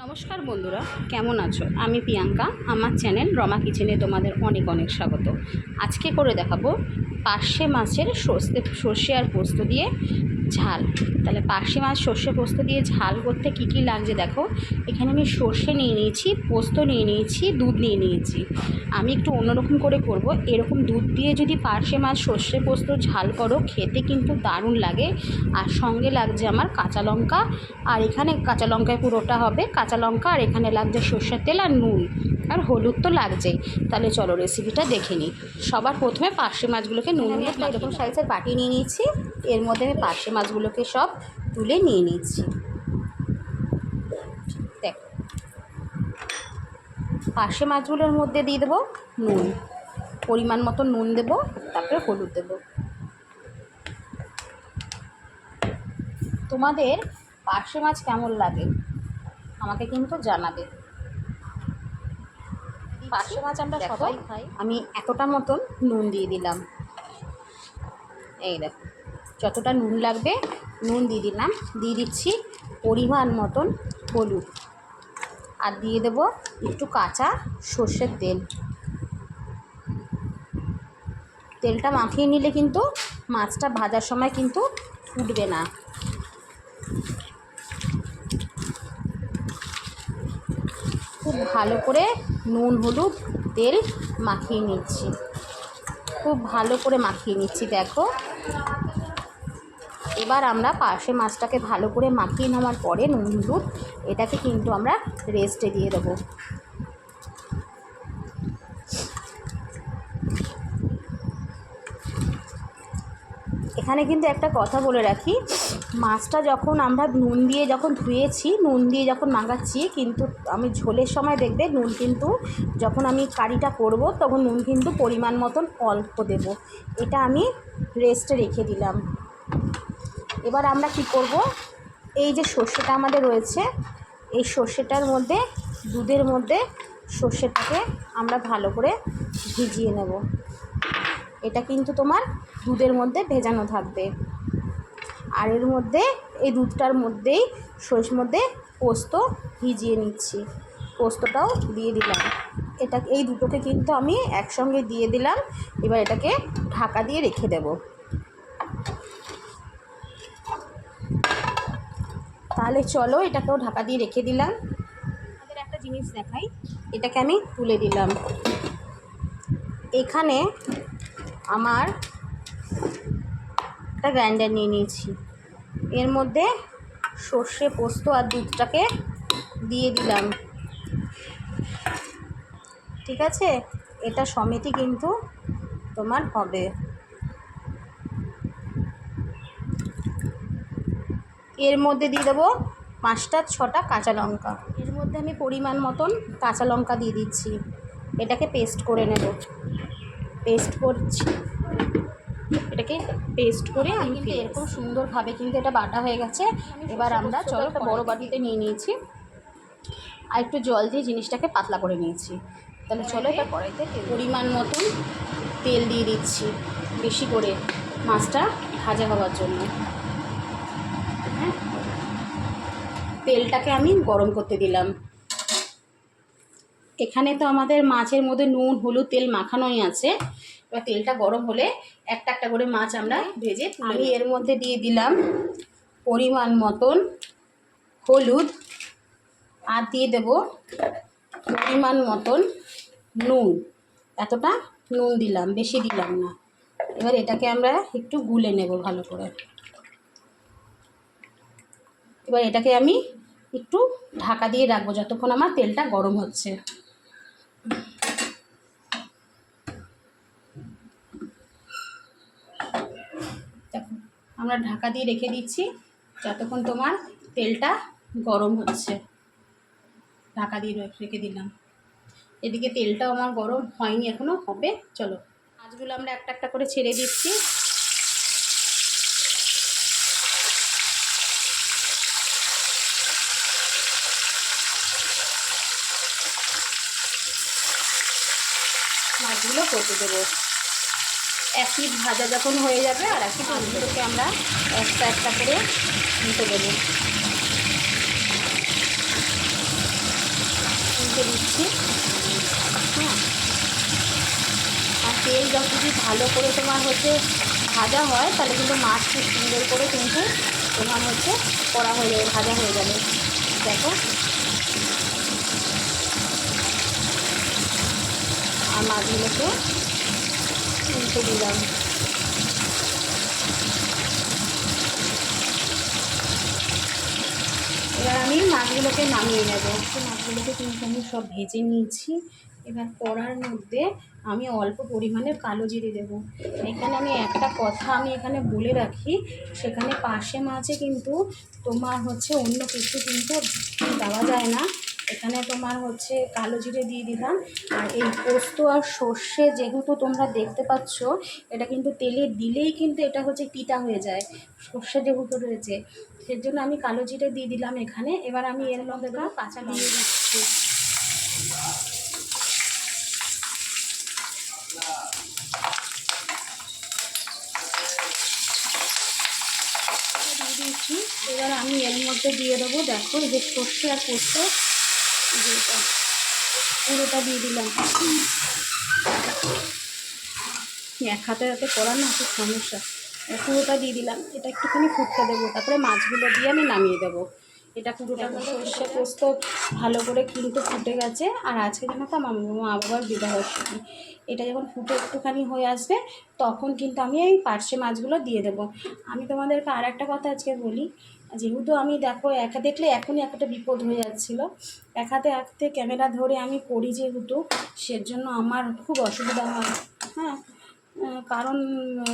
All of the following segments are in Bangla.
নমস্কার বন্ধুরা, কেমন আছো? আমি প্রিয়াঙ্কা। আমার চ্যানেল রমা কিচেনে তোমাদের অনেক অনেক স্বাগত। আজকে করে দেখাবো পার্শে মাছের সর্ষে আর পোস্ত দিয়ে ঝাল। তাহলে পার্শে মাছ সর্ষে পোস্ত দিয়ে ঝাল করতে কি কি লাগছে দেখো। এখানে আমি সর্ষে নিয়ে নিয়েছি, পোস্ত নিয়ে নিয়েছি, দুধ নিয়ে নিয়েছি। আমি একটু অন্যরকম করে করব। এরকম দুধ দিয়ে যদি পার্শে মাছ সর্ষে পোস্ত ঝাল করো, খেতে কিন্তু দারুণ লাগে। আর সঙ্গে লাগছে আমার কাঁচা লঙ্কা, আর এখানে কাঁচা লঙ্কায় পুরোটা হবে কাঁচা লঙ্কা, আর এখানে লাগছে সর্ষের তেল আর নুন আর হলুদ তো লাগছেই। তাহলে চলো রেসিপিটা দেখে নিই। সবার প্রথমে পার্শে মাছগুলোকে নুন দিয়ে এরকম সাইজের বাটি নিয়ে নিয়েছি। এর মধ্যে আমি পার্শে মাছগুলোকে সব তুলে নিয়ে নিচ্ছি। দেখো, পার্শে মাছগুলোর মধ্যে দিয়ে দেবো নুন, পরিমাণ মতো নুন দেবো, তারপরে হলুদ দেবো। তোমাদের পার্শে মাছ কেমন লাগে আমাকে কিন্তু জানাবে। পার্শে মাছ আমরা সবাই খাই। আমি এতটা মতন নুন দিয়ে দিলাম। এই দেখো, যতটা নুন লাগবে নুন দিয়ে দিলাম। দিয়ে দিচ্ছি পরিমাণ মতন হলুদ, আর দিয়ে দেব একটু কাঁচা সর্ষের তেল। তেলটা মাখিয়ে নিলে কিন্তু মাছটা ভাজার সময় কিন্তু ফুটবে না। খুব ভালো করে নুন হলুদ তেল মাখিয়ে নিচ্ছি, খুব ভালো করে মাখিয়ে নিচ্ছি। দেখো, এবার আমরা পার্শে মাছটাকে ভালো করে মাখিয়ে নেওয়ার পরে নুন হলুদ এটাকে কিন্তু আমরা রেস্টে দিয়ে দেবো। এখানে কিন্তু একটা কথা বলে রাখি, মাছটা যখন আমরা নুন দিয়ে যখন ধুয়েছি, নুন দিয়ে যখন মাখাচ্ছি, কিন্তু আমি ঝোলের সময় দেখবে নুন কিন্তু যখন আমি কারিটা করব তখন নুন কিন্তু পরিমাণ মতন অল্প দেব। এটা আমি রেস্টে রেখে দিলাম। এবার আমরা কি করব, এই যে সর্ষেটা আমাদের রয়েছে, এই সর্ষেটার মধ্যে দুধের মধ্যে সর্ষেটাকে আমরা ভালো করে ভিজিয়ে নেব। এটা কিন্তু তোমার দুধের মধ্যে ভেজানো থাকবে। আর এর মধ্যে এই দুধটার মধ্যেই সর্ষের মধ্যে পোস্ত ভিজিয়ে নিচ্ছি, পোস্তটাও দিয়ে দিলাম। এটা এই দুটোকে কিন্তু আমি একসঙ্গে দিয়ে দিলাম। এবার এটাকে ঢাকা দিয়ে রেখে দেব। তাহলে চলো এটাকেও ঢাকা দিয়ে রেখে দিলাম। আমাদের একটা জিনিস দেখাই, এটাকে আমি তুলে দিলাম। এখানে আমার একটা গ্রাইন্ডার নিয়ে নিয়েছি, এর মধ্যে সর্ষে পোস্ত আর দুধটাকে দিয়ে দিলাম। ঠিক আছে, এটা সমেতই কিন্তু তোমার হবে। এর মধ্যে দিয়ে দেবো 5-6টা কাঁচা লঙ্কা। এর মধ্যে আমি পরিমাণ মতন কাঁচা লঙ্কা দিয়ে দিচ্ছি। এটাকে পেস্ট করে নেব। পেস্ট করছি, এটাকে পেস্ট করে আমি কিন্তু এরকম সুন্দরভাবে কিন্তু এটা বাটা হয়ে গেছে। এবার আমরা চলো একটা বড় বাটিতে নিয়ে নিয়েছি, আর একটু জল দিয়ে জিনিসটাকে পাতলা করে নিয়েছি। তাহলে চলো এটা কড়াইতে পরিমাণ মতন তেল দিয়ে দিচ্ছি, বেশি করে মাছটা ভাজা হওয়ার জন্য। হ্যাঁ, তেলটাকে আমি গরম করতে দিলাম। এখানে তো আমাদের মাছের মধ্যে নুন হলুদ তেল মাখানোই আছে। এবার তেলটা গরম হলে একটা একটা করে মাছ আমরা ভেজে, আমি এর মধ্যে দিয়ে দিলাম পরিমাণ মতন হলুদ, আর দিয়ে দেব পরিমাণ মতন নুন। এতটা নুন দিলাম, বেশি দিলাম না। এবার এটাকে আমরা একটু গুলে নেব ভালো করে। এবার এটাকে আমি একটু ঢাকা দিয়ে রাখবো যতক্ষণ আমার তেলটা গরম হচ্ছে। দেখো, আমরা ঢাকা দিয়ে রেখে দিচ্ছি যতক্ষণ তোমার তেলটা গরম হচ্ছে। ঢাকা দিয়ে রেখে দিলাম। এদিকে তেলটাও আমার গরম হয়নি, এখনও হবে। চলো মাছগুলো আমরা একটা একটা করে ছেড়ে দিচ্ছি। মাছগুলো করতে দেবো। এক পিঠ ভাজা যখন হয়ে যাবে আর এক পিঠ মাছগুলোকে আমরা একটা একটা করে নিতে দেবো। মিশিয়ে দিচ্ছি। হ্যাঁ, আর তেল যদি ভালো করে তোমার হচ্ছে ভাজা হয় তাহলে কিন্তু মাছ খুব সুন্দর করে কিন্তু তোমার হচ্ছে করা হয়ে যাবে, ভাজা হয়ে যাবে। দেখো, আর মাছগুলোকে উল্টে দিলাম। এবার আমি মাছগুলোকে নামিয়ে নেব। মাছগুলোকে কিন্তু আমি সব ভেজে নিয়েছি। এবার কড়ার মধ্যে আমি অল্প পরিমাণে কালো জিরে দেবো। এখানে আমি একটা কথা আমি এখানে বলে রাখি, সেখানে পার্শে মাছে কিন্তু তোমার হচ্ছে অন্য কিছু কিন্তু দেওয়া যায় না। এখানে তোমার হচ্ছে কালো জিরে দিয়ে দিলাম। আর এই পোস্ত আর সর্ষে যেহেতু তোমরা দেখতে পাচ্ছ, এটা কিন্তু তেলে দিলেই কিন্তু এটা হচ্ছে পিতা হয়ে যায়, সর্ষে যেহেতু রয়েছে, সের জন্য আমি কালো জিরে দিয়ে দিলাম এখানে। এবার আমি এর মধ্যে কাঁচা দিয়ে দিচ্ছি। দিয়ে দিয়েছি। এবার আমি এর মধ্যে দিয়ে দেবো, দেখো এই যে সর্ষে আর পোস্ত, যেটা পুরোটা দিয়ে দিলাম। এক হাতে করা না খুব সমস্যা, পুরোটা দিয়ে দিলাম। এটা একটুখানি ফুটতে দেবো, তারপরে মাছগুলো দিয়ে আমি নামিয়ে দেবো। এটা পুরোটা সর্ষে পোস্ত ভালো করে কিন্তু ফুটে গেছে। আর আজকে যেন তো আমার মা বাবার বিবাহবার্ষিকী, এটা যখন ফুটে একটুখানি হয়ে আসবে তখন কিন্তু আমি এই পার্শে মাছগুলো দিয়ে দেবো। আমি তোমাদেরকে আর একটা কথা আজকে বলি, যেহেতু আমি দেখো একা দেখলে এখনই একটা বিপদ হয়ে যাচ্ছিলো, এক হাতে ক্যামেরা ধরে আমি করি যেহেতু, সেজন্য আমার খুব অসুবিধা হয়। হ্যাঁ, কারণ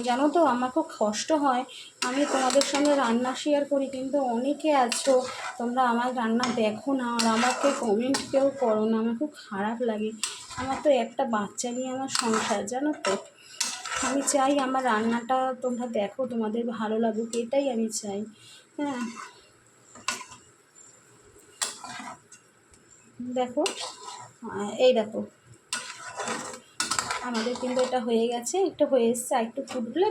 জানো তো আমার খুব কষ্ট হয়। আমি তোমাদের সঙ্গে রান্না শেয়ার করি, কিন্তু অনেকে আছো তোমরা আমার রান্না দেখো না আর আমাকে কমেন্ট কেউ করো না, আমার খুব খারাপ লাগে। আমার তো একটা বাচ্চা নিয়ে আমার সংসার, জানো তো। আমি চাই আমার রান্নাটা তোমরা দেখো, তোমাদের ভালো লাগুক, এটাই আমি চাই। হ্যাঁ, দেখো, এই দেখো আমাদের কিন্তু এটা হয়ে গেছে, একটু হয়ে এসছে। আর একটু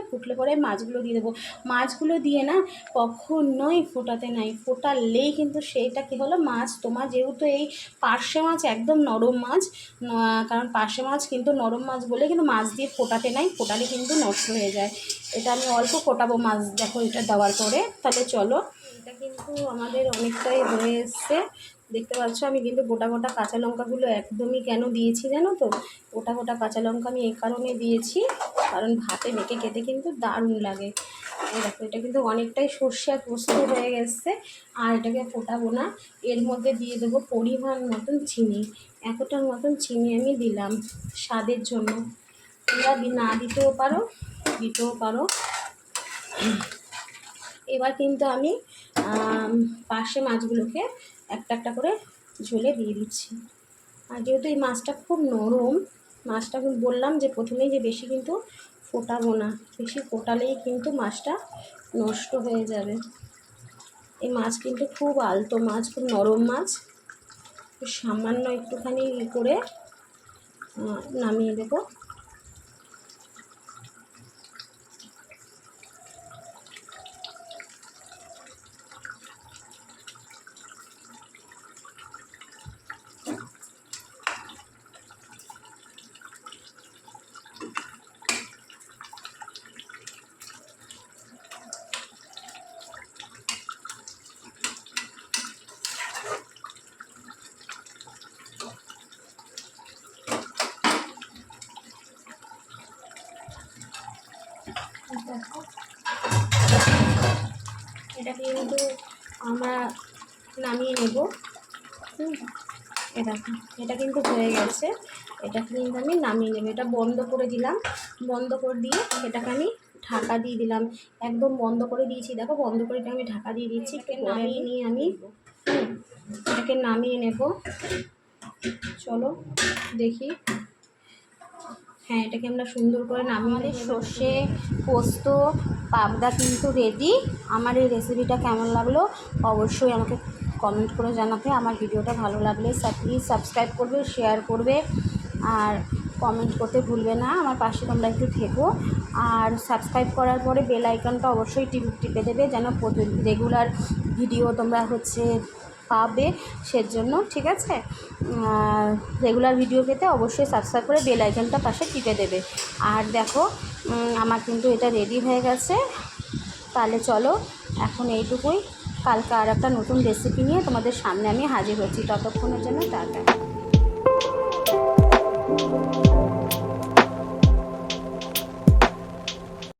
ফুটলে পরে মাছগুলো দিয়ে দেবো। মাছগুলো দিয়ে না কখনোই ফোটাতে নাই, ফোটালেই কিন্তু সেইটা কী হলো, মাছ তোমার যেহেতু এই পার্শে মাছ একদম নরম মাছ, কারণ পার্শে মাছ কিন্তু নরম মাছ বলে কিন্তু মাছ দিয়ে ফোটাতে নাই, ফোটালে কিন্তু নষ্ট হয়ে যায়। এটা আমি অল্প ফোটাবো মাছ, দেখো এটা দেওয়ার পরে। তাহলে চলো, এটা কিন্তু আমাদের অনেকটাই হয়ে এসছে। দেখতে পাচ্ছ আমি কিন্তু গোটা গোটা কাঁচা লঙ্কাগুলো একদমই কেন দিয়েছি জানো তো, গোটা গোটা কাঁচা লঙ্কা আমি এই কারণে দিয়েছি, কারণ ভাতে মেখে খেতে কিন্তু দারুণ লাগে। এই দেখো এটা কিন্তু অনেকটাই সর্ষে আর পোস্ত হয়ে গেছে। আর এটাকে ফোটাবো না, এর মধ্যে দিয়ে দেবো পরিমাণ মতন চিনি। এতটার মতন চিনি আমি দিলাম স্বাদের জন্য, তোমরা না দিতেও পারো, দিতেও পারো। এবার কিন্তু আমি পার্শে মাছগুলোকে একটা একটা করে ঝোলে দিয়ে দিচ্ছি। আর যেহেতু এই মাছটা খুব নরম, মাছটা বললাম যে প্রথমেই যে বেশি কিন্তু ফোটাবো না, বেশি ফোটালেই কিন্তু মাছটা নষ্ট হয়ে যাবে। এই মাছ কিন্তু খুব আলতো মাছ, খুব নরম মাছ। সামান্য একটুখানি করে নামিয়ে দেবো। এটা কিন্তু আমরা নামিয়ে নেব। এটা কিন্তু হয়ে গেছে, এটা কিন্তু আমি নামিয়ে নেব। এটা বন্ধ করে দিলাম, বন্ধ করে দিয়ে এটাকে আমি ঢাকা দিয়ে দিলাম, একদম বন্ধ করে দিয়েছি। দেখো বন্ধ করে আমি ঢাকা দিয়ে দিচ্ছি। নামিয়ে নিয়ে আমি এটাকে নামিয়ে নেব। চলো দেখি, হ্যাঁ এটাকে আমরা সুন্দর করে নামিয়ে। সর্ষে পোস্ত পাবদা কিন্তু রেডি। আমার এই রেসিপিটা কেমন লাগলো অবশ্যই আমাকে কমেন্ট করে জানাতে। আমার ভিডিওটা ভালো লাগলে প্লিজ সাবস্ক্রাইব করবে, শেয়ার করবে আর কমেন্ট করতে ভুলবে না। আমার পাশে তোমরা একটু থেকো, আর সাবস্ক্রাইব করার পরে বেল আইকনটা অবশ্যই টিপে দেবে, যেন রেগুলার ভিডিও তোমরা হচ্ছে পাবে সেজন্য, ঠিক আছে? রেগুলার ভিডিও পেতে অবশ্যই সাবস্ক্রাইব করে বেল আইকনটা পাশে টিপে দেবে। আর দেখো আমার কিন্তু এটা রেডি হয়ে গেছে। তাহলে চলো এখন এইটুকুই, কালকে আর একটা নতুন রেসিপি নিয়ে তোমাদের সামনে আমি হাজির হচ্ছি। ততক্ষণের জন্য টাটা।